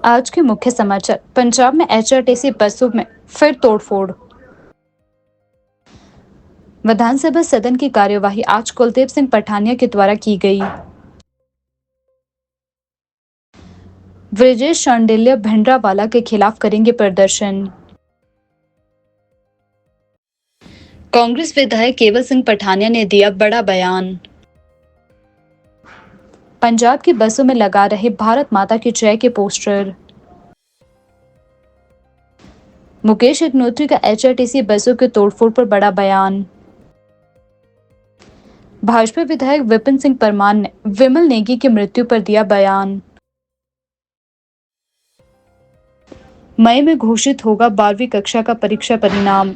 आज के मुख्य समाचार। पंजाब में एचआरटीसी बसों में फिर तोड़फोड़। विधानसभा सदन की कार्यवाही आज कुलदीप सिंह पठानिया के द्वारा की गई। ब्रजेश शांडिल्य भिंडरावाला के खिलाफ करेंगे प्रदर्शन। कांग्रेस विधायक केवल सिंह पठानिया ने दिया बड़ा बयान। पंजाब की बसों में लगा रहे भारत माता की जय के पोस्टर। मुकेश अग्निहोत्री का एचआरटीसी बसों के तोड़फोड़ पर बड़ा बयान। भाजपा विधायक विपिन सिंह परमार ने विमल नेगी की मृत्यु पर दिया बयान। मई में घोषित होगा 12वीं कक्षा का परीक्षा परिणाम।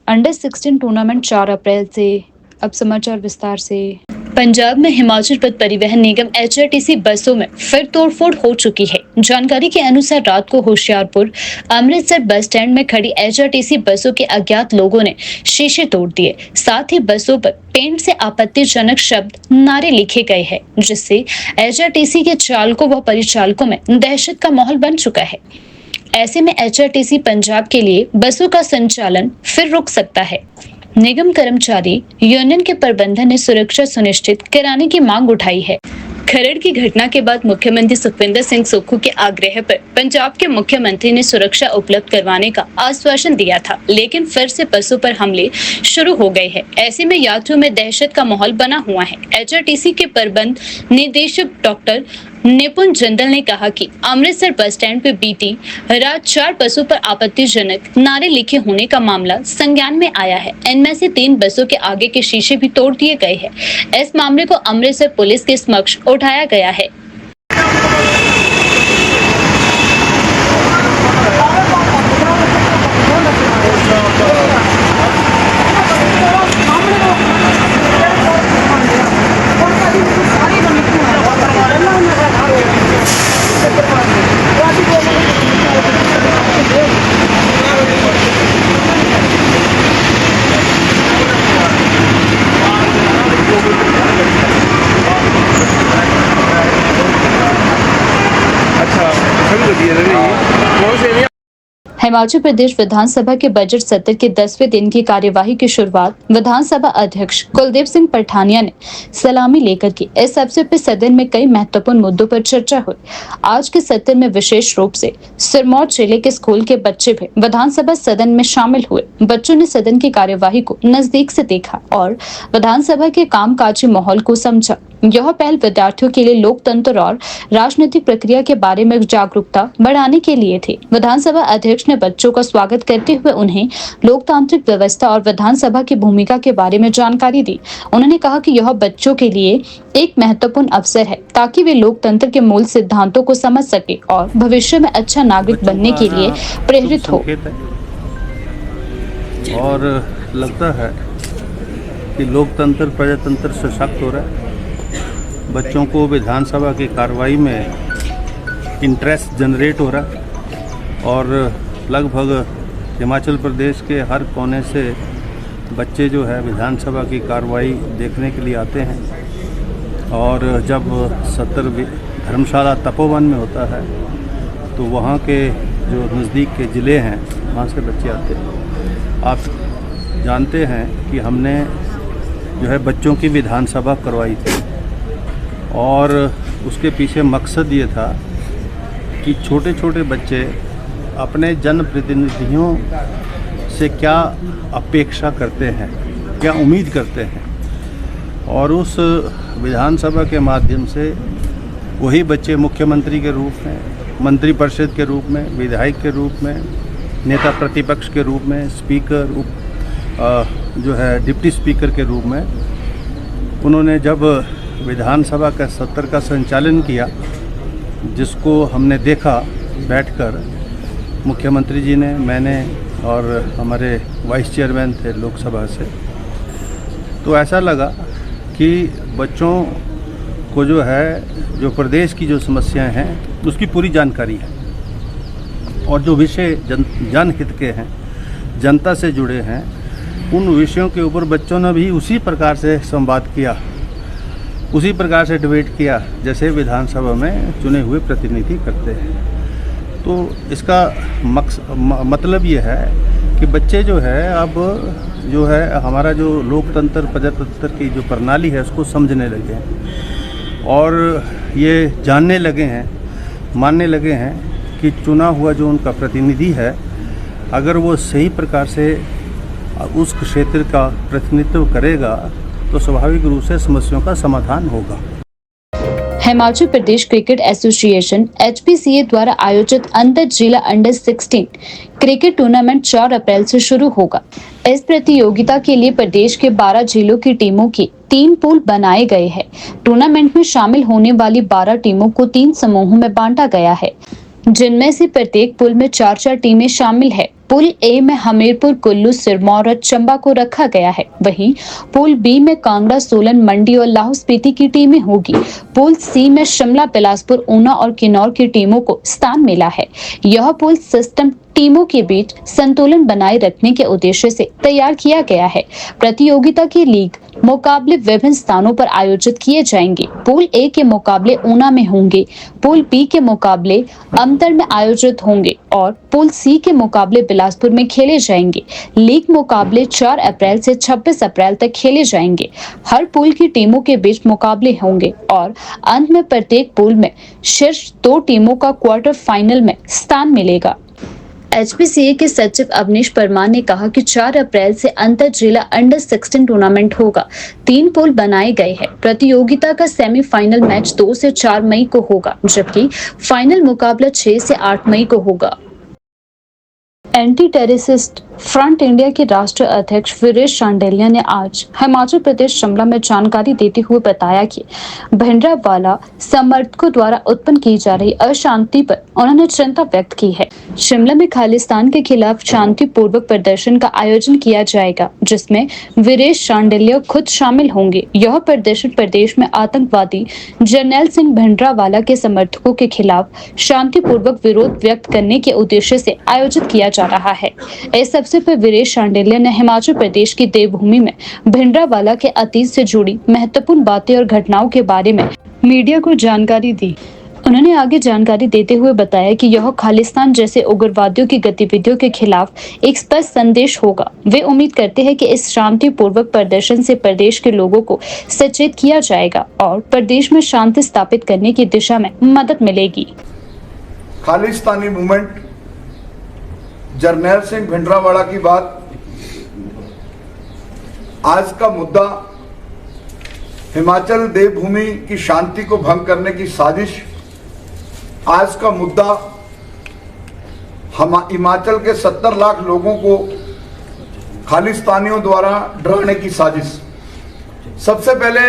अंडर 16 टूर्नामेंट 4 अप्रैल से। अब समाचार विस्तार से। पंजाब में हिमाचल पथ परिवहन निगम एचआरटीसी बसों में फिर तोड़फोड़ हो चुकी है। जानकारी के अनुसार रात को होशियारपुर अमृतसर बस स्टैंड में खड़ी एचआरटीसी बसों के अज्ञात लोगों ने शीशे तोड़ दिए। साथ ही बसों पर पेंट से आपत्तिजनक शब्द नारे लिखे गए हैं, जिससे एचआरटीसी के चालकों व परिचालकों में दहशत का माहौल बन चुका है। ऐसे में एचआरटीसी पंजाब के लिए बसों का संचालन फिर रुक सकता है। निगम कर्मचारी यूनियन के प्रबंधन ने सुरक्षा सुनिश्चित कराने की मांग उठाई है। खरड़ की घटना के बाद मुख्यमंत्री सुखविंदर सिंह सुक्खू के आग्रह पर पंजाब के मुख्यमंत्री ने सुरक्षा उपलब्ध करवाने का आश्वासन दिया था, लेकिन फिर से बसों पर हमले शुरू हो गए हैं। ऐसे में यात्रियों में दहशत का माहौल बना हुआ है। एचआरटीसी के प्रबंध निदेशक डॉक्टर निपुण जिंदल ने कहा कि अमृतसर बस स्टैंड पर बीती रात 4 बसों पर आपत्तिजनक नारे लिखे होने का मामला संज्ञान में आया है। इनमें से 3 बसों के आगे के शीशे भी तोड़ दिए गए हैं। इस मामले को अमृतसर पुलिस के समक्ष उठाया गया है। हिमाचल प्रदेश विधानसभा के बजट सत्र के 10वें दिन की कार्यवाही की शुरुआत विधानसभा अध्यक्ष कुलदीप सिंह पठानिया ने सलामी लेकर की। इस अवसर पर सदन में कई महत्वपूर्ण मुद्दों पर चर्चा हुई। आज के सत्र में विशेष रूप से सिरमौर जिले के स्कूल के बच्चे भी विधानसभा सदन में शामिल हुए। बच्चों ने सदन की कार्यवाही को नजदीक से देखा और विधानसभा के कामकाजी माहौल को समझा। यह पहल विद्यार्थियों के लिए लोकतंत्र और राजनीतिक प्रक्रिया के बारे में जागरूकता बढ़ाने के लिए थी। विधानसभा अध्यक्ष ने बच्चों का स्वागत करते हुए उन्हें लोकतांत्रिक व्यवस्था और विधानसभा की भूमिका के बारे में जानकारी दी। उन्होंने कहा कि यह बच्चों के लिए एक महत्वपूर्ण अवसर है ताकि वे लोकतंत्र के मूल सिद्धांतों को समझ सके और भविष्य में अच्छा नागरिक बनने के लिए प्रेरित हो। और लगता है कि लोकतंत्र प्रजातंत्र सशक्त हो रहा है। बच्चों को विधानसभा की कार्रवाई में इंटरेस्ट जनरेट हो रहा है और लगभग हिमाचल प्रदेश के हर कोने से बच्चे जो है विधानसभा की कार्रवाई देखने के लिए आते हैं। और जब सत्र धर्मशाला तपोवन में होता है तो वहाँ के जो नज़दीक के ज़िले हैं वहाँ से बच्चे आते हैं। आप जानते हैं कि हमने जो है बच्चों की विधानसभा करवाई थी और उसके पीछे मकसद ये था कि छोटे छोटे बच्चे अपने जनप्रतिनिधियों से क्या अपेक्षा करते हैं, क्या उम्मीद करते हैं, और उस विधानसभा के माध्यम से वही बच्चे मुख्यमंत्री के रूप में, मंत्रिपरिषद के रूप में, विधायक के रूप में, नेता प्रतिपक्ष के रूप में, स्पीकर जो है डिप्टी स्पीकर के रूप में उन्होंने जब विधानसभा का सत्र का संचालन किया, जिसको हमने देखा बैठकर, मुख्यमंत्री जी ने, मैंने और हमारे वाइस चेयरमैन थे लोकसभा से, तो ऐसा लगा कि बच्चों को जो है जो प्रदेश की जो समस्याएं हैं उसकी पूरी जानकारी है और जो विषय जनहित के हैं, जनता से जुड़े हैं, उन विषयों के ऊपर बच्चों ने भी उसी प्रकार से संवाद किया उसी प्रकार से डिबेट किया जैसे विधानसभा में चुने हुए प्रतिनिधि करते हैं। तो इसका मतलब ये है कि बच्चे जो है अब जो है हमारा जो लोकतंत्र प्रजातंत्र की जो प्रणाली है उसको समझने लगे हैं और ये जानने लगे हैं, मानने लगे हैं कि चुना हुआ जो उनका प्रतिनिधि है अगर वो सही प्रकार से उस क्षेत्र का प्रतिनिधित्व करेगा तो स्वाभाविक रूप से समस्याओं का समाधान होगा। Himachal Pradesh cricket association HPCA द्वारा आयोजित अंतर जिला अंडर 16 क्रिकेट टूर्नामेंट 4 अप्रैल से शुरू होगा। इस प्रतियोगिता के लिए प्रदेश के 12 जिलों की टीमों की 3 पूल बनाए गए हैं। टूर्नामेंट में शामिल होने वाली 12 टीमों को 3 समूहों में बांटा गया है, जिनमें से प्रत्येक पूल में 4-4 टीमें शामिल है। पूल ए में हमीरपुर, कुल्लू, सिरमौर और चंबा को रखा गया है। वहीं पूल बी में कांगड़ा, सोलन, मंडी और लाहौल स्पीति की टीमें होगी। पूल सी में शिमला, बिलासपुर, ऊना और किन्नौर की टीमों को स्थान मिला है। यह पूल सिस्टम टीमों के बीच संतुलन बनाए रखने के उद्देश्य से तैयार किया गया है। प्रतियोगिता के लीग मुकाबले विभिन्न स्थानों पर आयोजित किए जाएंगे। पूल ए के मुकाबले ऊना में होंगे, पूल बी के मुकाबले अमतर में आयोजित होंगे और पूल सी के मुकाबले बिलासपुर में खेले जाएंगे। लीग मुकाबले 4 अप्रैल से 26 अप्रैल तक खेले जाएंगे। हर पूल की टीमों के बीच मुकाबले होंगे और अंत में प्रत्येक पूल में शीर्ष 2 टीमों का क्वार्टर फाइनल में स्थान मिलेगा। HPCA के सचिव अवनीश परमार ने कहा कि 4 अप्रैल से अंतर जिला अंडर 16 टूर्नामेंट होगा। 3 पूल बनाए गए हैं। प्रतियोगिता का सेमीफाइनल मैच 2 से 4 मई को होगा, जबकि फाइनल मुकाबला 6 से 8 मई को होगा। एंटी टेररिस्ट फ्रंट इंडिया के राष्ट्रीय अध्यक्ष वीरेश शांडिल्य ने आज हिमाचल प्रदेश शिमला में जानकारी देते हुए बताया कि भिंडरावाला समर्थकों द्वारा उत्पन्न की जा रही अशांति पर उन्होंने चिंता व्यक्त की है। शिमला में खालिस्तान के खिलाफ शांतिपूर्वक प्रदर्शन का आयोजन किया जाएगा, जिसमें वीरेश शांडिल्य खुद शामिल होंगे। यह प्रदर्शन प्रदेश में आतंकवादी जरनैल सिंह भिंडरावाला के समर्थकों के खिलाफ शांतिपूर्वक विरोध व्यक्त करने के उद्देश्य से आयोजित किया जा रहा है। इस अवसर पर वीरेश शांडिल्य ने हिमाचल प्रदेश की देवभूमि में भिंडरावाला के अतीत से जुड़ी महत्वपूर्ण बातें और घटनाओं के बारे में मीडिया को जानकारी दी। उन्होंने आगे जानकारी देते हुए बताया कि यह खालिस्तान जैसे उग्रवादियों की गतिविधियों के खिलाफ एक स्पष्ट संदेश होगा। वे उम्मीद करते हैं कि इस शांतिपूर्वक प्रदर्शन से प्रदेश के लोगों को सचेत किया जाएगा और प्रदेश में शांति स्थापित करने की दिशा में मदद मिलेगी। खालिस्तानी मूवमेंट, जरनैल सिंह भिंडरावाला की बात, आज का मुद्दा हिमाचल देवभूमि की शांति को भंग करने की साजिश, आज का मुद्दा हम हिमाचल के 70 लाख लोगों को खालिस्तानियों द्वारा डराने की साजिश। सबसे पहले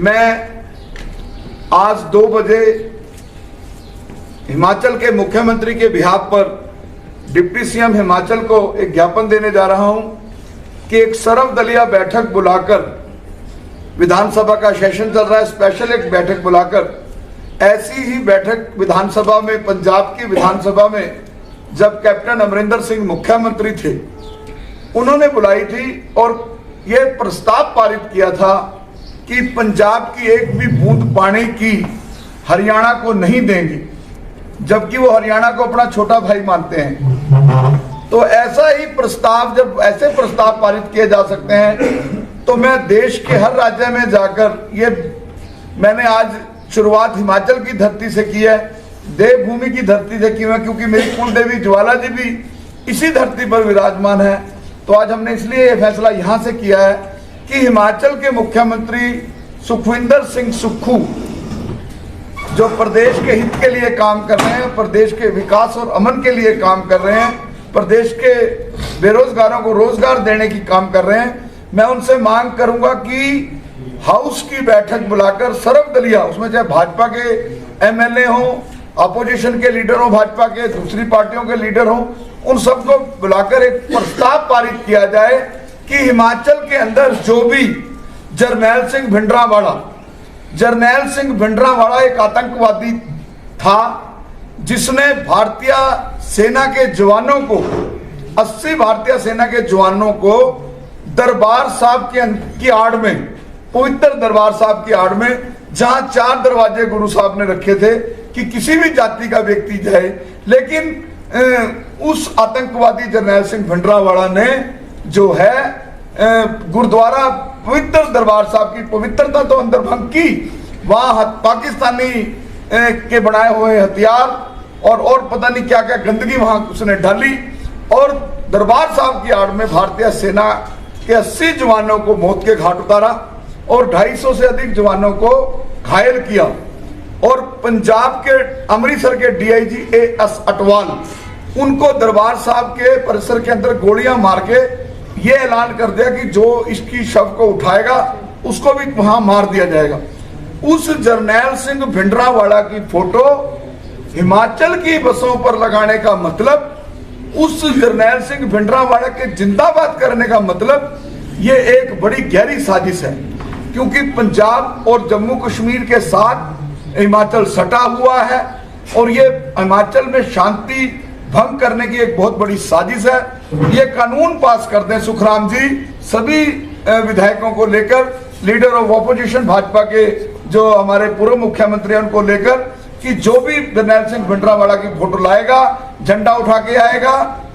मैं आज 2 बजे हिमाचल के मुख्यमंत्री के बिहाफ पर डिप्टी सीएम हिमाचल को एक ज्ञापन देने जा रहा हूं कि एक सर्वदलीय बैठक बुलाकर, विधानसभा का सेशन चल रहा है, स्पेशल एक बैठक बुलाकर, ऐसी ही बैठक विधानसभा में, पंजाब की विधानसभा में जब कैप्टन अमरिंदर सिंह मुख्यमंत्री थे, उन्होंने बुलाई थी और यह प्रस्ताव पारित किया था कि पंजाब की एक भी बूंद पानी की हरियाणा को नहीं देंगे, जबकि वो हरियाणा को अपना छोटा भाई मानते हैं। तो ऐसा ही प्रस्ताव, जब ऐसे प्रस्ताव पारित किए जा सकते हैं, तो मैं देश के हर राज्य में जाकर, ये मैंने आज शुरुआत हिमाचल की धरती से की है, देवभूमि की धरती से की है, क्योंकि मेरी कुल देवी ज्वाला जी भी इसी धरती पर विराजमान है। तो आज हमने इसलिए ये फैसला यहाँ से किया है कि हिमाचल के मुख्यमंत्री सुखविंदर सिंह सुक्खू, जो प्रदेश के हित के लिए काम कर रहे हैं, प्रदेश के विकास और अमन के लिए काम कर रहे हैं, प्रदेश के बेरोजगारों को रोजगार देने की काम कर रहे हैं, मैं उनसे मांग करूंगा कि हाउस की बैठक बुलाकर सर्वदलीय, उसमें चाहे भाजपा के एमएलए हों, अपोजिशन के लीडर हों, भाजपा के दूसरी पार्टियों के लीडर हों, उन सबको बुलाकर एक प्रस्ताव पारित किया जाए कि हिमाचल के अंदर जो भी जरनैल सिंह भिंडरावाला एक आतंकवादी था, जिसने भारतीय सेना के जवानों को, 80 भारतीय सेना के जवानों को दरबार साहब की आड़ में पवित्र दरबार साहब की आड़ में, जहां 4 दरवाजे गुरु साहब ने रखे थे कि किसी भी जाति का व्यक्ति जाए, लेकिन उस आतंकवादी जरनैल सिंह भिंडरावाला ने जो है गुरुद्वारा पवित्र दरबार साहब की पवित्रता तो अंदर भंग की, वहां पाकिस्तानी के बनाए हुए हथियार और पता नहीं क्या क्या गंदगी वहां उसने डाली, और दरबार साहब की आड़ में भारतीय सेना के 80 जवानों को मौत के घाट उतारा और 250 से अधिक जवानों को घायल किया। और पंजाब के अमृतसर के डीआईजी एएस अटवाल, उनको दरबार साहब के परिसर के अंदर गोलियां मार के ये ऐलान कर दिया कि जो इसकी शव को उठाएगा उसको भी वहां मार दिया जाएगा। उस जरनैल सिंह भिंडरावाला की फोटो हिमाचल की बसों पर लगाने का मतलब, उस जरनैल सिंह भिंडरावाला के जिंदाबाद करने का मतलब, ये एक बड़ी गहरी साजिश है, क्योंकि पंजाब और जम्मू कश्मीर के साथ हिमाचल सटा हुआ है और ये हिमाचल में शांति भंग करने की एक बहुत बड़ी साजिश है। ये कानून पास कर दें सुखराम जी, सभी विधायकों को लेकर, लीडर ऑफ ऑपोजिशन भाजपा के जो हमारे पूर्व मुख्यमंत्री हैं उनको लेकर, कि जो भी जरनैल सिंह भिंडरावाला की फोटो लाएगा, झंडा उठा के आएगा,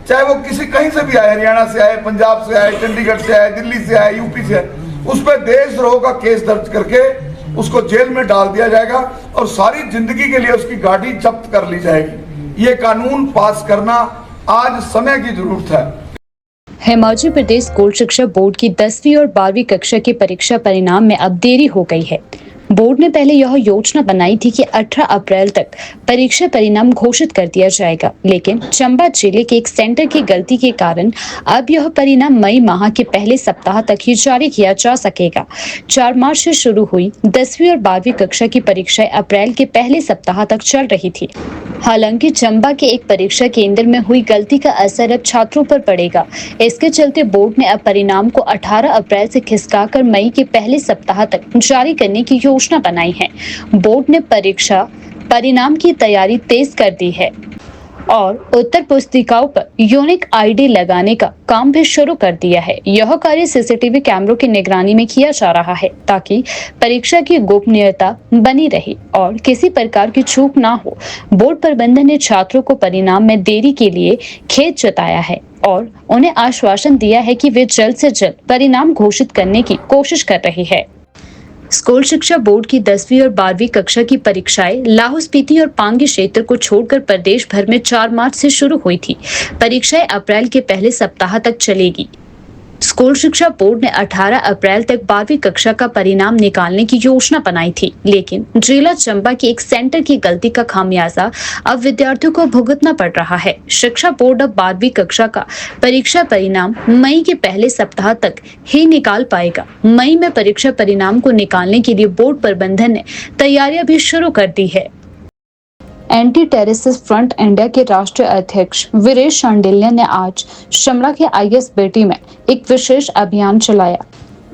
चाहे वो किसी कहीं से भी आए, हरियाणा से आए, पंजाब से आए, चंडीगढ़ से आए, दिल्ली से आए, यूपी से आए, उस पर देशद्रोह का केस दर्ज करके उसको जेल में डाल दिया जाएगा और सारी जिंदगी के लिए उसकी गाड़ी जब्त कर ली जाएगी। ये कानून पास करना आज समय की जरूरत है। हिमाचल प्रदेश स्कूल शिक्षा बोर्ड की 10वीं और 12वीं कक्षा की परीक्षा परिणाम में अब देरी हो गई है। बोर्ड ने पहले यह योजना बनाई थी कि 18 अप्रैल तक परीक्षा परिणाम घोषित कर दिया जाएगा, लेकिन चंबा जिले के एक सेंटर की गलती के कारण अब यह परिणाम मई माह के पहले सप्ताह तक ही जारी किया जा सकेगा। 4 मार्च से शुरू हुई 10वीं और 12वीं कक्षा की परीक्षाएं अप्रैल के पहले सप्ताह तक चल रही थी। हालांकि चंबा के एक परीक्षा केंद्र में हुई गलती का असर अब छात्रों पर पड़ेगा। इसके चलते बोर्ड ने अब परिणाम को 18 अप्रैल से खिसकाकर मई के पहले सप्ताह तक जारी करने की योजना बनाई है। बोर्ड ने परीक्षा परिणाम की तैयारी तेज कर दी है और उत्तर पुस्तिकाओं पर यूनिक आईडी लगाने का काम भी शुरू कर दिया है। यह कार्य सीसीटीवी कैमरों की निगरानी में किया जा रहा है ताकि परीक्षा की गोपनीयता बनी रहे और किसी प्रकार की चूक ना हो। बोर्ड प्रबंधन ने छात्रों को परिणाम में देरी के लिए खेद जताया है और उन्हें आश्वासन दिया है कि वे जल्द से जल्द परिणाम घोषित करने की कोशिश कर रही है। स्कूल शिक्षा बोर्ड की 10वीं और 12वीं कक्षा की परीक्षाएं लाहौल स्पीति और पांगी क्षेत्र को छोड़कर प्रदेश भर में 4 मार्च से शुरू हुई थी। परीक्षाएं अप्रैल के पहले सप्ताह तक चलेगी। स्कूल शिक्षा बोर्ड ने 18 अप्रैल तक 12वीं कक्षा का परिणाम निकालने की योजना बनाई थी, लेकिन जिला चंबा की एक सेंटर की गलती का खामियाजा अब विद्यार्थियों को भुगतना पड़ रहा है। शिक्षा बोर्ड अब 12वीं कक्षा का परीक्षा परिणाम मई के पहले सप्ताह तक ही निकाल पाएगा। मई में परीक्षा परिणाम को निकालने के लिए बोर्ड प्रबंधन ने तैयारियां भी शुरू कर दी है। एंटी टेररिस्ट फ्रंट इंडिया के राष्ट्रीय अध्यक्ष वीरेश शांडिल्य ने आज शिमला के आईएसबीटी में एक विशेष अभियान चलाया।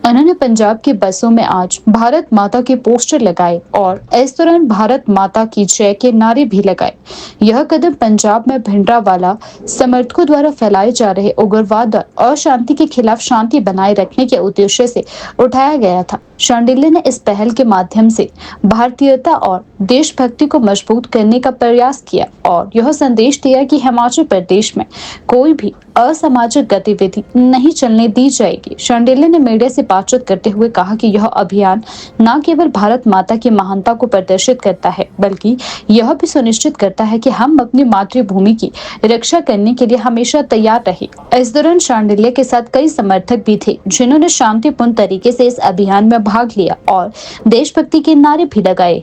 उन्होंने पंजाब की बसों में आज भारत माता के पोस्टर लगाए और इस दौरान भारत माता की जय के नारे भी लगाए। यह कदम पंजाब में भिंडरावाला समर्थकों द्वारा फैलाए जा रहे उग्रवाद और अशांति के खिलाफ शांति बनाए रखने के उद्देश्य से उठाया गया था। शांडिल्य ने इस पहल के माध्यम से भारतीयता और देशभक्ति को मजबूत करने का प्रयास किया और यह संदेश दिया कि हिमाचल प्रदेश में कोई भी असामाजिक गतिविधि नहीं चलने दी जाएगी। शांडिल्य ने मीडिया से बातचीत करते हुए कहा कि यह अभियान न केवल भारत माता की महानता को प्रदर्शित करता है, बल्कि यह भी सुनिश्चित करता है कि हम अपनी मातृभूमि की रक्षा करने के लिए हमेशा तैयार रहे। इस दौरान शांडिल्य के साथ कई समर्थक भी थे, जिन्होंने शांतिपूर्ण तरीके से इस अभियान में भाग लिया और देशभक्ति के नारे भी लगाए।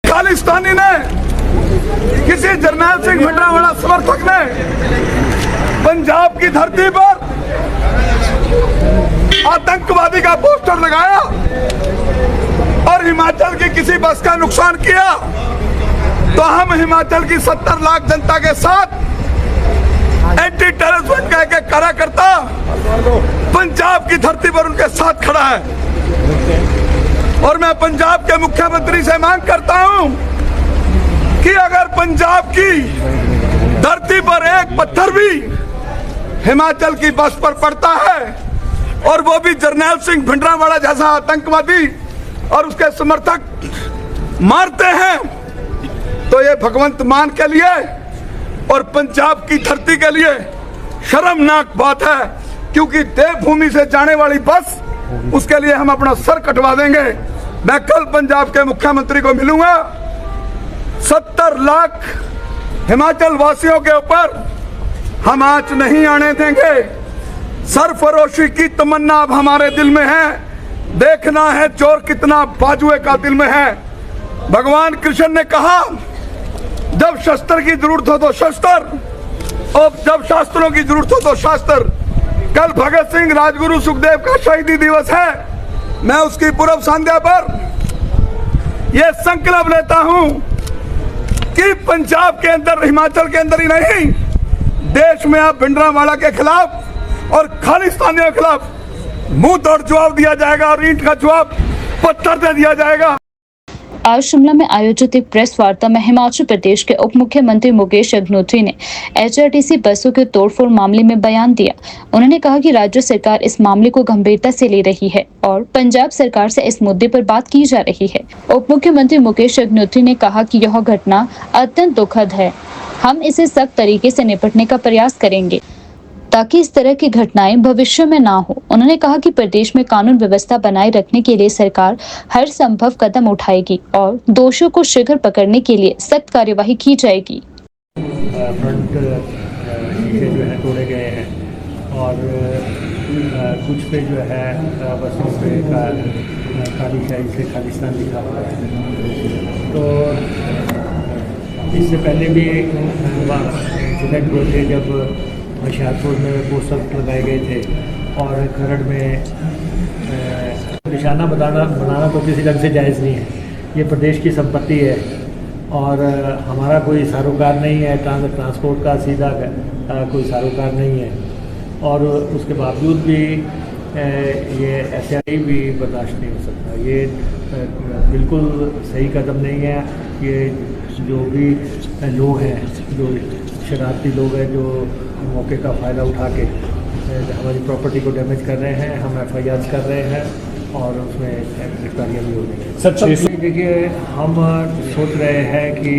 खालिस्तानी ने, किसी जरनैल सिंह भिंडरावाला समर्थक ने पंजाब की धरती पर आतंकवादी का पोस्टर लगाया और हिमाचल की किसी बस का नुकसान किया, तो हम हिमाचल की 70 लाख जनता के साथ एंटी टेररिस्ट कह के कार्यकर्ता पंजाब की धरती पर उनके साथ खड़ा है। और मैं पंजाब के मुख्यमंत्री से मांग करता हूं कि अगर पंजाब की धरती पर एक पत्थर भी हिमाचल की बस पर पड़ता है और वो भी जरनैल सिंह भिंडरावाला जैसा आतंकवादी और उसके समर्थक मारते हैं, तो ये भगवंत मान के लिए और पंजाब की धरती के लिए शर्मनाक बात है। क्योंकि देवभूमि से जाने वाली बस, उसके लिए हम अपना सर कटवा देंगे। मैं कल पंजाब के मुख्यमंत्री को मिलूंगा। 70 लाख हिमाचल वासियों के ऊपर हम आंच नहीं आने देंगे। सरफरोशी की तमन्ना अब हमारे दिल में है। देखना है चोर कितना बाजुए का दिल में है। भगवान कृष्ण ने कहा, जब शस्त्र की जरूरत हो तो शस्त्र, और जब शास्त्रों की जरूरत हो तो शास्त्र। कल भगत सिंह, राजगुरु सुखदेव का शहीदी दिवस है। मैं उसकी पूर्व संध्या पर यह संकल्प लेता हूं कि पंजाब के अंदर, हिमाचल के अंदर ही नहीं, देश में अब भिंडरावाला के खिलाफ और खालिस्तानियों के खिलाफ मुंह तोड़ जवाब दिया जाएगा और ईंट का जवाब पत्थर दे दिया जाएगा। आज शिमला में आयोजित एक प्रेस वार्ता में हिमाचल प्रदेश के उप मुख्यमंत्री मुकेश अग्निहोत्री ने एचआरटीसी बसों के तोड़फोड़ मामले में बयान दिया। उन्होंने कहा कि राज्य सरकार इस मामले को गंभीरता से ले रही है और पंजाब सरकार से इस मुद्दे पर बात की जा रही है। उप मुख्यमंत्री मुकेश अग्निहोत्री ने कहा कि यह घटना अत्यंत दुखद है। हम इसे सख्त तरीके से निपटने का प्रयास करेंगे ताकि इस तरह की घटनाएं भविष्य में ना हो। उन्होंने कहा कि प्रदेश में कानून व्यवस्था बनाए रखने के लिए सरकार हर संभव कदम उठाएगी और दोषियों को शीघ्र पकड़ने के लिए सख्त कार्यवाही की जाएगी। फ्रंट शीशे जो है तोड़े गए हैं और कुछ पे जो है बसों पे काली शाही से खालिस्तान लिखा हुआ है। तो इससे पहले भी इंसिडेंट हुए थे जब होशियारपुर में पोस्टर लगाए गए थे और खरड़ में निशाना बनाना तो किसी ढंग से जायज़ नहीं है। ये प्रदेश की संपत्ति है और हमारा कोई सारोकार नहीं है, ट्रांसपोर्ट का सीधा कोई सारोकार नहीं है। और उसके बावजूद भी ये ऐसे ही भी बर्दाश्त नहीं हो सकता। ये बिल्कुल सही कदम नहीं है। ये जो भी लोग हैं, जो शरारती लोग हैं, जो मौके का फ़ायदा उठा के हमारी प्रॉपर्टी को डैमेज कर रहे हैं, हम FIR कर रहे हैं और उसमें गिरफ्तारियाँ भी हो रही हैं। सच देखिए, हम सोच रहे हैं कि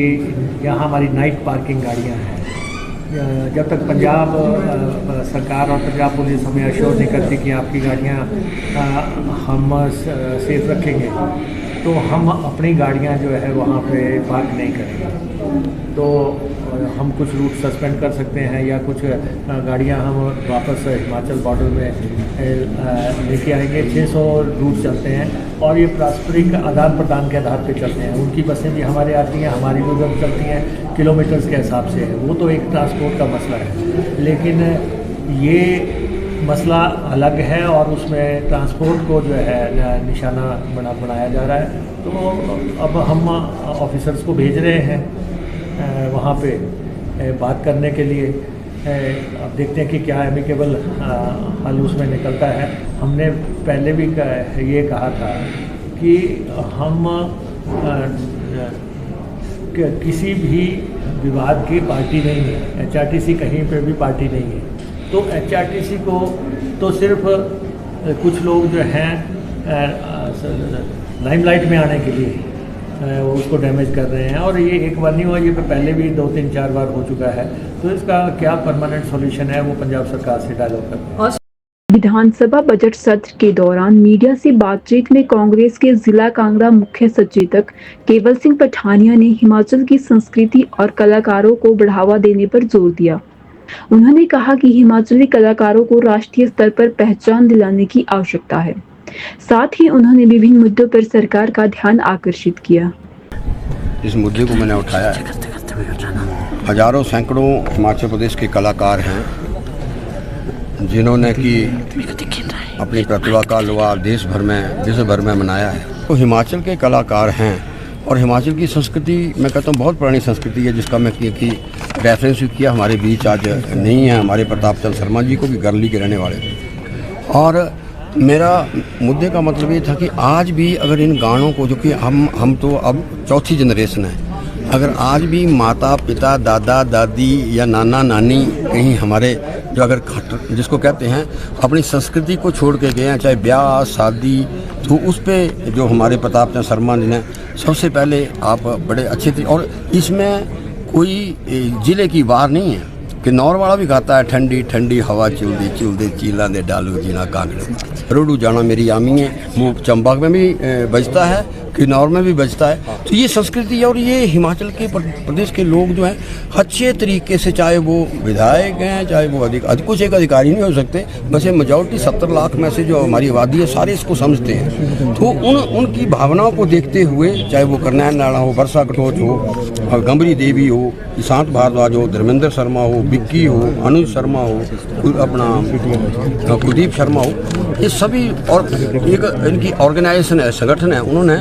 यहाँ हमारी नाइट पार्किंग गाड़ियाँ हैं। जब तक पंजाब सरकार और पंजाब पुलिस हमें अश्योर नहीं करती कि आपकी गाड़ियाँ हम सेफ रखेंगे, तो हम अपनी गाड़ियाँ जो है वहाँ पे पार्क नहीं करेंगे। तो हम कुछ रूट सस्पेंड कर सकते हैं या कुछ गाड़ियां हम वापस हिमाचल बॉर्डर में लेके आएंगे। 600 रूट चलते हैं और ये पारस्परिक आदान प्रदान के आधार पे चलते हैं। उनकी बसें भी हमारे आती हैं, हमारी भी उधर चलती हैं, किलोमीटर्स के हिसाब से है। वो तो एक ट्रांसपोर्ट का मसला है, लेकिन ये मसला अलग है और उसमें ट्रांसपोर्ट को जो है निशाना बनाया जा रहा है। तो अब हम ऑफिसर्स को भेज रहे हैं वहाँ पे बात करने के लिए। अब देखते हैं कि क्या एमिकेबल हल उसमें निकलता है। हमने पहले भी ये कहा था कि हम किसी भी विवाद की पार्टी नहीं है। HRTC कहीं पे भी पार्टी नहीं है। तो HRTC को तो सिर्फ कुछ लोग जो हैं लाइमलाइट में आने के लिए वो उसको डैमेज कर रहे हैं और ये एक बार नहीं हुआ, ये पहले भी 2-3-4 बार हो चुका है। तो इसका क्या परमानेंट सॉल्यूशन है, वो पंजाब सरकार से डायलॉग करते हैं। विधानसभा बजट सत्र के दौरान मीडिया से बातचीत में कांग्रेस के जिला कांगड़ा मुख्य सचेतक केवल सिंह पठानिया ने हिमाचल की संस्कृति और कलाकारों को बढ़ावा देने पर जोर दिया। उन्होंने कहा कि हिमाचली कलाकारों को राष्ट्रीय स्तर पर पहचान दिलाने की आवश्यकता है। साथ ही उन्होंने विभिन्न मुद्दों पर सरकार का ध्यान आकर्षित किया। इस मुद्दे को मैंने उठाया है। हजारों सैकड़ों हिमाचल प्रदेश के कलाकार हैं जिन्होंने कि अपनी प्रतिभा का लोहा देश भर में मनाया है। तो हिमाचल के कलाकार हैं और हिमाचल की संस्कृति, मैं कहता हूँ बहुत पुरानी संस्कृति है, जिसका मैं कि रेफरेंस भी किया। हमारे बीच आज नहीं है, हमारे प्रताप चंद शर्मा जी को भी गर्ली के रहने वाले थे। और मेरा मुद्दे का मतलब ये था कि आज भी अगर इन गानों को, जो कि हम तो अब चौथी जनरेशन है, अगर आज भी माता पिता दादा दादी या नाना नानी कहीं हमारे जो अगर जिसको कहते हैं अपनी संस्कृति को छोड़ के गए हैं, चाहे ब्याह शादी, तो उस पे जो हमारे प्रताप चंद्र शर्मा जी ने सबसे पहले आप बड़े अच्छे थे। और इसमें कोई ज़िले की बात नहीं है। किन्नौर वाला भी गाता है, ठंडी ठंडी हवा चुलदी चुलदी चीला दे डालू जीना कांगड़े रोडू जाना मेरी आमी है, वो चंबा में भी बजता है, किन्नौर में भी बजता है। तो ये संस्कृति है और ये हिमाचल के प्रदेश के लोग जो हैं अच्छे तरीके से, चाहे वो विधायक हैं, चाहे वो कुछ एक अधिकारी नहीं हो सकते, बस ये मेजॉरिटी 70 लाख में से जो हमारी आबादी है सारे इसको समझते हैं। तो उनकी भावनाओं को देखते हुए, चाहे वो करनैल नाड़ा हो, वर्षा कटोच हो, गंबरी देवी हो, ईशांत भारद्वाज हो, धर्मेंद्र शर्मा हो, बिक्की हो, अनुज शर्मा हो, अपना कुलदीप शर्मा हो, ये सभी और एक इनकी ऑर्गेनाइजेशन है, संगठन है, उन्होंने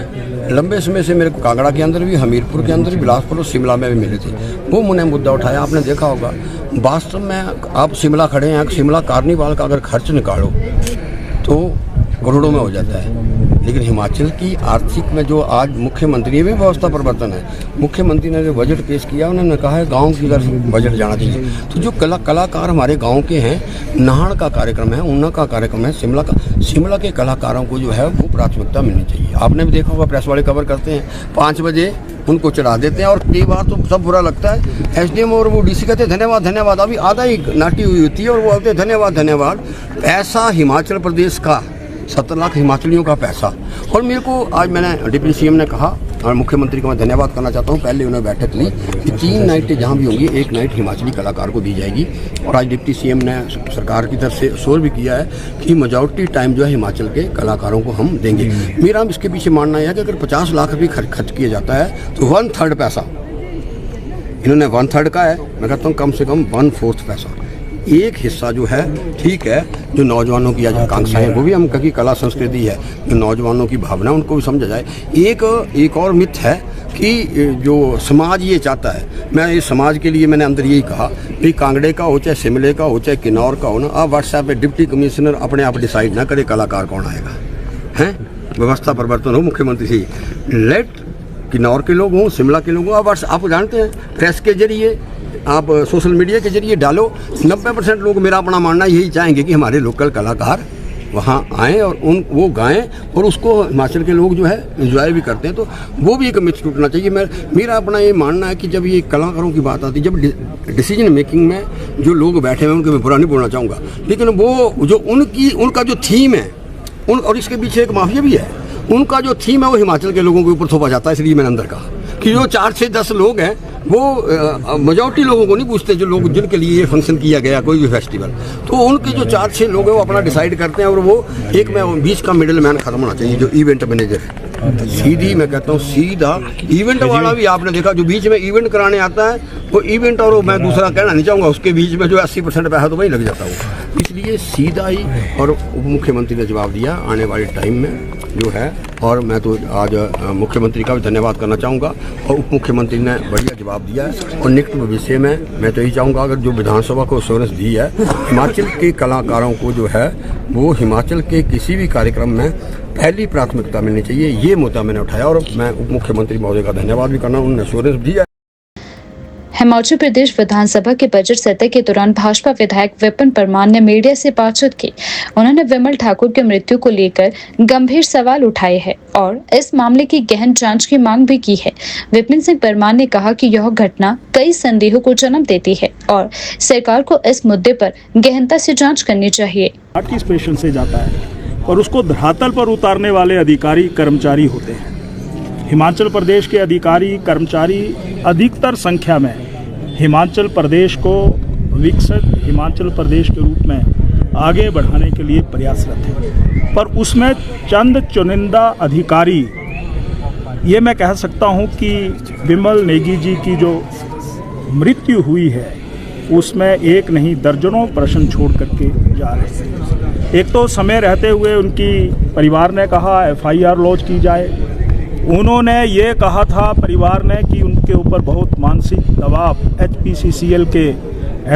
लंबे समय से मेरे को कांगड़ा के अंदर भी, हमीरपुर के अंदर भी, बिलासपुर और शिमला में भी मिले थे। वो मैंने मुद्दा उठाया, आपने देखा होगा वास्तव में आप शिमला खड़े हैं, शिमला कार्निवाल का अगर खर्च निकालो तो करोड़ों में हो जाता है। लेकिन हिमाचल की आर्थिक में जो आज मुख्यमंत्री, ये भी व्यवस्था परिवर्तन है, मुख्यमंत्री ने जो बजट पेश किया उन्होंने कहा है गांव की तरफ बजट जाना चाहिए। तो जो कलाकार हमारे गांव के हैं, नाहड़ का कार्यक्रम है, ऊना का कार्यक्रम है, शिमला के कलाकारों को जो है वो प्राथमिकता मिलनी चाहिए। आपने भी देखा होगा, प्रेस वाले कवर करते हैं, 5 बजे उनको चढ़ा देते हैं और कई बार तो सब बुरा लगता है। एसडीएम और वो डीसी कहते हैं धन्यवाद धन्यवाद, अभी आधा ही नाटी हुई होती है और वो बोलते हैं धन्यवाद धन्यवाद। ऐसा हिमाचल प्रदेश का 70 लाख हिमाचलियों का पैसा। और मेरे को आज मैंने डिप्टी सीएम ने कहा और मुख्यमंत्री को मैं धन्यवाद करना चाहता हूँ, पहले उन्होंने बैठक ली कि 3 नाइटें जहाँ भी होंगी 1 नाइट हिमाचली कलाकार को दी जाएगी। और आज डिप्टी सीएम ने सरकार की तरफ से शोर भी किया है कि मेजॉरिटी टाइम जो है हिमाचल के कलाकारों को हम देंगे। मेरा इसके पीछे मानना है कि अगर 50 लाख भी खर्च किया जाता है तो 1/3 पैसा इन्होंने 1/3 का है, मैं कहता हूँ कम से कम 1/4 पैसा, एक हिस्सा जो है ठीक है, जो नौजवानों की आज आकांक्षाएं हैं वो भी हम क्योंकि कला संस्कृति है, जो नौजवानों की भावना उनको भी समझा जाए। एक और मिथ है कि जो समाज ये चाहता है, मैं इस समाज के लिए मैंने अंदर यही कहा कि कांगड़े का हो, चाहे शिमले का हो, चाहे किन्नौर का हो ना, आप व्हाट्सएप पे डिप्टी कमिश्नर अपने आप डिसाइड ना करे कलाकार कौन आएगा, हैं व्यवस्था परिवर्तन हो मुख्यमंत्री से, लेट किन्नौर के लोग हों, शिमला के लोग हों, आप जानते हैं प्रेस के जरिए, आप सोशल मीडिया के जरिए डालो, 90% लोग, मेरा अपना मानना यही चाहेंगे कि हमारे लोकल कलाकार वहाँ आएँ और वो गाएं और उसको हिमाचल के लोग जो है एंजॉय भी करते हैं। तो वो भी एक मिथ टूटना चाहिए। मेरा अपना ये मानना है कि जब ये कलाकारों की बात आती है, जब डिसीजन मेकिंग में जो लोग बैठे हैं उनके मैं बुरा नहीं बोलना चाहूँगा, लेकिन वो जो उनका जो थीम है और इसके पीछे एक माफिया भी है, उनका जो थीम है वो हिमाचल के लोगों के ऊपर थोपा जाता है। इसलिए मैंने अंदर कहा कि जो 4 से 10 लोग हैं वो मेजॉरिटी लोगों को नहीं पूछते, जो लोग जिनके लिए ये फंक्शन किया गया कोई भी फेस्टिवल, तो उनके जो 4-6 लोग हैं वो अपना डिसाइड करते हैं और वो एक में बीच का मिडिल मैन खत्म होना चाहिए, जो इवेंट मैनेजर है। सीधी मैं कहता हूँ सीधा इवेंट वाला भी आपने देखा, जो बीच में इवेंट कराने आता है वो इवेंट, और मैं दूसरा कहना नहीं चाहूँगा, उसके बीच में जो 80% पैसा तो वही लग जाता है। इसलिए सीधा ही, और उप मुख्यमंत्री ने जवाब दिया आने वाले टाइम में जो है, और मैं तो आज मुख्यमंत्री का भी धन्यवाद करना चाहूँगा और उप मुख्यमंत्री ने बढ़िया जवाब दिया है। और निकट भविष्य में मैं तो यही चाहूँगा, अगर जो विधानसभा को एश्योरेंस दी है हिमाचल के कलाकारों को जो है वो हिमाचल के किसी भी कार्यक्रम में पहली प्राथमिकता मिलनी चाहिए, ये मुद्दा मैंने उठाया और मैं उप मुख्यमंत्री महोदय का धन्यवाद भी करना, उन्होंने एश्योरेंस दिया। हिमाचल प्रदेश विधानसभा के बजट सत्र के दौरान भाजपा विधायक विपिन परमार ने मीडिया से बातचीत की। उन्होंने विमल ठाकुर की मृत्यु को लेकर गंभीर सवाल उठाए हैं और इस मामले की गहन जांच की मांग भी की है। विपिन सिंह परमार ने कहा कि यह घटना कई संदेहों को जन्म देती है और सरकार को इस मुद्दे पर गहनता से जाँच करनी चाहिए। किस पेशेंट से जाता है और उसको धरातल पर उतारने वाले अधिकारी कर्मचारी होते हैं। हिमाचल प्रदेश के अधिकारी कर्मचारी अधिकतर संख्या में हिमाचल प्रदेश को विकसित हिमाचल प्रदेश के रूप में आगे बढ़ाने के लिए प्रयासरत है, पर उसमें चंद चुनिंदा अधिकारी, ये मैं कह सकता हूँ कि विमल नेगी जी की जो मृत्यु हुई है उसमें एक नहीं दर्जनों प्रश्न छोड़ करके जा रहे हैं। एक तो समय रहते हुए उनकी परिवार ने कहा FIR लॉन्च की जाए, उन्होंने ये कहा था परिवार ने कि उनके ऊपर बहुत मानसिक दबाव HPCCL के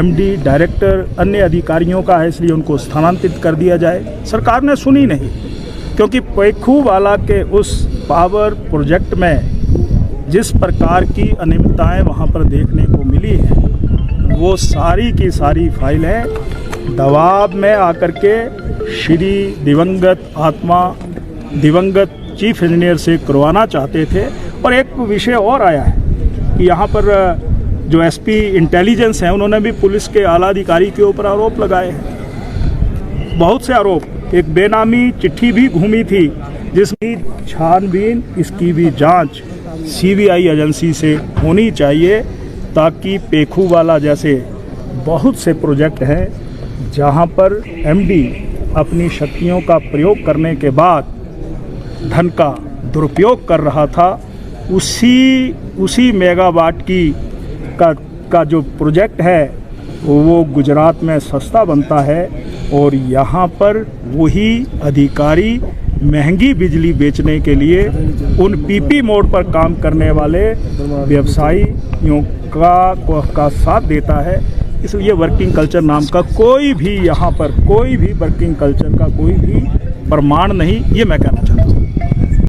MD डायरेक्टर अन्य अधिकारियों का है, इसलिए उनको स्थानांतरित कर दिया जाए। सरकार ने सुनी नहीं, क्योंकि पेखूवाला के उस पावर प्रोजेक्ट में जिस प्रकार की अनियमितताएं वहाँ पर देखने को मिली है वो सारी की सारी फाइलें दबाव में आकर के श्री दिवंगत आत्मा दिवंगत चीफ इंजीनियर से करवाना चाहते थे। और एक विषय और आया है कि यहाँ पर जो एसपी इंटेलिजेंस हैं उन्होंने भी पुलिस के आला अधिकारी के ऊपर आरोप लगाए हैं, बहुत से आरोप। एक बेनामी चिट्ठी भी घूमी थी जिसकी छानबीन, इसकी भी जांच सीबीआई एजेंसी से होनी चाहिए, ताकि पेखूवाला जैसे बहुत से प्रोजेक्ट हैं जहां पर एमडी अपनी शक्तियों का प्रयोग करने के बाद धन का दुरुपयोग कर रहा था, उसी मेगावाट का जो प्रोजेक्ट है वो गुजरात में सस्ता बनता है और यहाँ पर वही अधिकारी महंगी बिजली बेचने के लिए उन पीपी मोड पर काम करने वाले व्यवसायियों का साथ देता है। इसलिए वर्किंग कल्चर नाम का कोई भी यहाँ पर कोई भी वर्किंग कल्चर का कोई भी प्रमाण नहीं, ये मैं कहना चाहता हूँ।